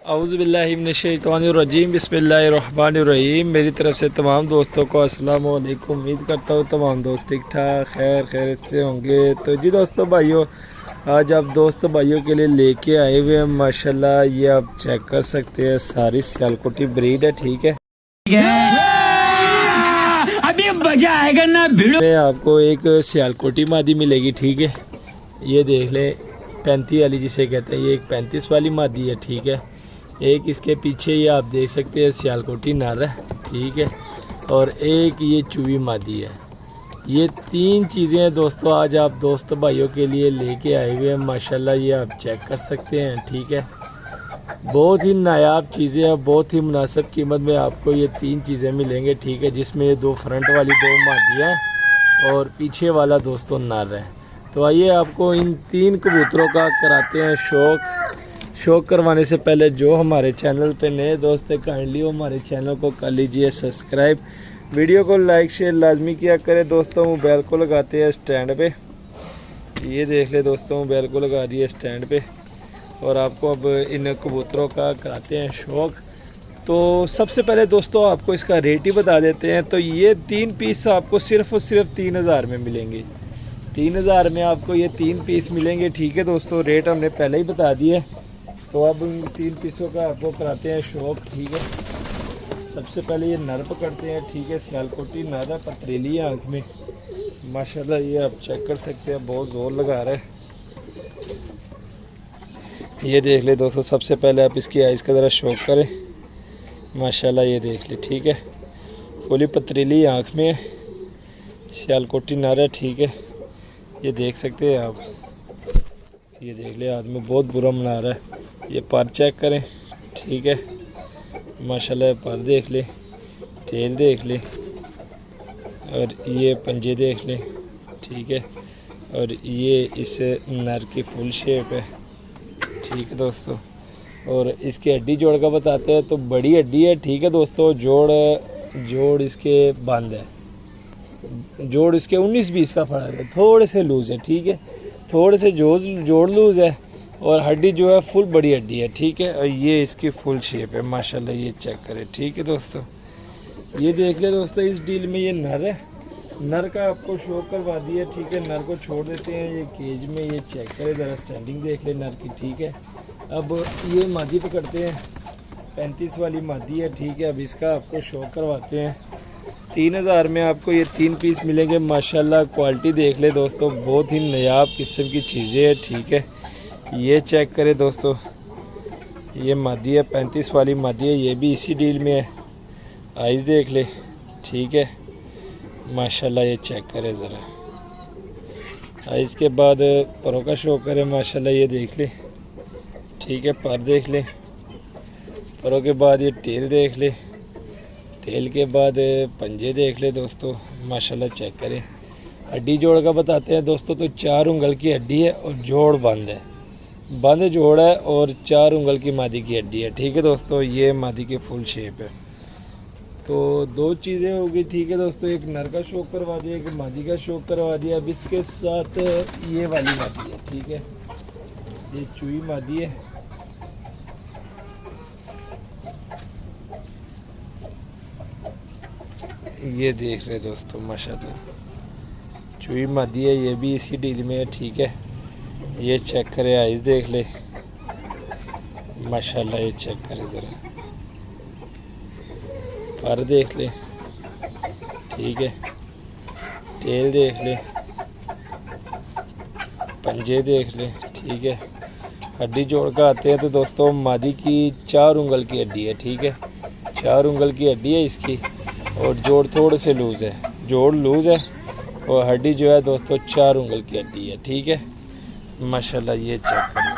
औज़ुबिल्लाहिमिनश्शैतानिर्रजीम बिस्मिल्लाहिर्रहमानिर्रहीम। मेरी तरफ़ से तमाम दोस्तों को अस्सलाम वालेकुम। उम्मीद करता हूँ तमाम दोस्त ठीक ठाक खैरियत से होंगे। तो जी दोस्तों भाइयों, आज आप दोस्त भाइयों के लिए लेके आए हुए हैं माशाल्लाह। ये आप चेक कर सकते हैं, सारी सियालकोटी ब्रीड है, ठीक है। अभी मजा आएगा ना भिड़ो में आपको एक सियालकोटी मादी मिलेगी, ठीक है। ये देख ले, 35 वाली जिसे कहते हैं, ये एक 35 वाली मादी है, ठीक है। एक इसके पीछे ये आप देख सकते हैं सियालकोटी नर है, ठीक है। और एक ये चूई मादी है। ये तीन चीज़ें हैं दोस्तों, आज आप दोस्त भाइयों के लिए लेके आए हुए हैं माशाल्लाह। ये आप चेक कर सकते हैं, ठीक है। बहुत ही नायाब चीज़ें हैं, बहुत ही मुनासिब कीमत में आपको ये तीन चीज़ें मिलेंगे, ठीक है। जिसमें ये दो फ्रंट वाली दो मादियाँ और पीछे वाला दोस्तों नर है। तो आइए आपको इन तीन कबूतरों का कराते हैं शौक करवाने से पहले जो हमारे चैनल पे नए दोस्त हैं, काइंडली हमारे चैनल को कर लीजिए सब्सक्राइब। वीडियो को लाइक शेयर लाजमी किया करें दोस्तों। मोबाइल को लगाते हैं स्टैंड पे, ये देख ले दोस्तों, मोबाइल को लगा दिए स्टैंड पे। और आपको अब इन कबूतरों का कराते हैं शौक। तो सबसे पहले दोस्तों आपको इसका रेट ही बता देते हैं। तो ये तीन पीस आपको सिर्फ़ और सिर्फ 3000 में मिलेंगे। 3000 में आपको ये तीन पीस मिलेंगे, ठीक है दोस्तों। रेट हमने पहले ही बता दिए। तो अब इन तीन पीसों का आपको कराते हैं शौक, ठीक है। सबसे पहले ये नर पकड़ते हैं, ठीक है। सियालकोटी नर है, पथरीली है आँख में माशाल्लाह। ये आप चेक कर सकते हैं, बहुत ज़ोर लगा रहा है। ये देख ले दोस्तों, सबसे पहले आप इसकी आइज़ का ज़रा शौक करें माशाल्लाह। ये देख ले, ठीक है। फुली पथरीली आँख में है, सियालकोटी नर है, ठीक है। ये देख सकते हैं आप, ये देख ले आदमी बहुत बुरा मना रहा है। ये पर चेक करें, ठीक है माशाल्लाह। पर देख ले, टेल देख ले, और ये पंजे देख ले, ठीक है। और ये इस नर की फुल शेप है, ठीक है दोस्तों। और इसकी हड्डी जोड़ का बताते हैं, तो बड़ी हड्डी है, ठीक है दोस्तों। जोड़ इसके बंद है, जोड़ इसके 19-20 का फर्क है, थोड़े से लूज़ है, ठीक है। थोड़े से जोड़ लूज़ है और हड्डी जो है फुल बड़ी हड्डी है, ठीक है। और ये इसकी फुल शेप है माशाल्लाह। ये चेक करें, ठीक है दोस्तों। ये देख ले दोस्तों, इस डील में ये नर है, नर का आपको शो करवा दिया, ठीक है। नर को छोड़ देते हैं ये केज में। ये चेक करें ज़रा, स्टैंडिंग देख ले नर की, ठीक है। अब ये मादी पकड़ते हैं, 35 वाली मादी है, ठीक है। अब इसका आपको शो करवाते हैं। 3000 में आपको ये तीन पीस मिलेंगे माशाल्लाह। क्वालिटी देख ले दोस्तों, बहुत ही नायाब किस्म की चीज़ें हैं, ठीक है। ये चेक करें दोस्तों, ये मादी है, 35 वाली मादी है, ये भी इसी डील में है। आइज़ देख ले, ठीक है माशाल्लाह। ये चेक करें ज़रा, आइज़ के बाद परों का शो करें माशाल्लाह। ये देख ले, ठीक है। पर देख ले, परों के बाद ये टेल देख ले, टेल के बाद पंजे देख ले दोस्तों माशाल्लाह। चेक करें, हड्डी जोड़ का बताते हैं दोस्तों। तो 4 उंगल की हड्डी है और जोड़ बंद है, बंद जोड़ है और 4 उंगल की मादी की हड्डी है, ठीक है दोस्तों। ये मादी की फुल शेप है। तो दो चीज़ें होगी, ठीक है दोस्तों। एक नर का शौक करवा दिया, एक मादी का शौक करवा दिया। अब इसके साथ ये वाली मादी है, ठीक है। ये चूई मादी है, ये देख रहे दोस्तों माशाल्लाह, चूई मादी है, ये भी इसी डील में है, ठीक है। ये चेक करें, आइज़ देख ले माशाल्लाह। ये चेक करें ज़रा, पर देख ले, ठीक है। टेल देख ले, पंजे देख ले, ठीक है। हड्डी जोड़ का आते हैं तो दोस्तों मादी की 4 उंगल की हड्डी है, ठीक है। 4 उंगल की हड्डी है इसकी, और जोड़ थोड़े से लूज़ है, जोड़ लूज़ है और हड्डी जो है दोस्तों 4 उंगल की हड्डी है, ठीक है माशाल्लाह। ये चेक करें।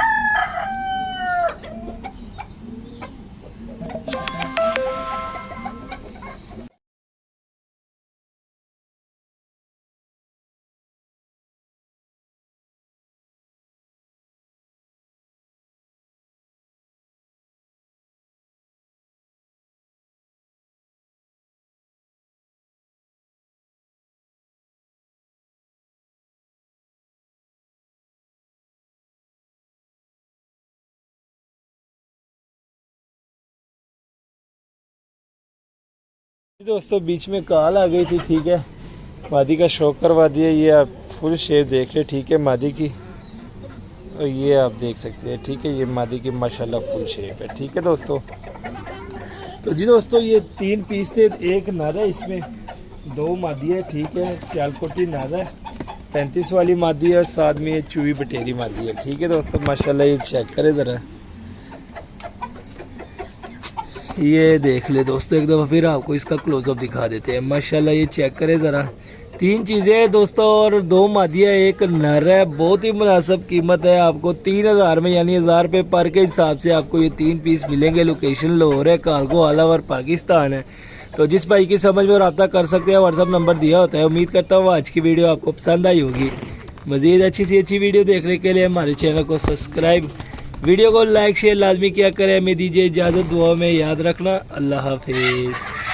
दोस्तों बीच में कॉल आ गई थी, ठीक है, मादी का शौक करवा दिया। ये आप फुल शेप देख रहे, ठीक है, मादी की, और ये आप देख सकते हैं, ठीक है, ये मादी की माशाल्लाह फुल शेप है, ठीक है दोस्तों। तो जी दोस्तों ये 3 पीस थे, एक नर है, इसमें 2 मादी है, ठीक है, सियालकोटी नर है, 35 वाली मादी है, और साथ में ये चूई बटेरी मादी है, ठीक है दोस्तों। माशाल्लाह ये चेक करें ज़रा, ये देख ले दोस्तों, एक दफ़ा फिर आपको इसका क्लोजअप दिखा देते हैं। माशाल्लाह ये चेक करें ज़रा, 3 चीज़ें हैं दोस्तों, और 2 मादियाँ, एक नर है। बहुत ही मुनासिब कीमत है, आपको 3000 में, यानी 1000 रुपये पर के हिसाब से आपको ये 3 पीस मिलेंगे। लोकेशन लाहौर है, कार्गो ऑल ओवर पाकिस्तान है। तो जिस भाई की समझ में रब्ता कर सकते हैं, व्हाट्सअप नंबर दिया होता है। उम्मीद करता हूँ आज की वीडियो आपको पसंद आई होगी। मज़ीद अच्छी सी अच्छी वीडियो देखने के लिए हमारे चैनल को सब्सक्राइब, वीडियो को लाइक शेयर लाजमी किया करें। हमें दीजिए इजाज़त, दुआ में याद रखना। अल्लाह हाफिज़।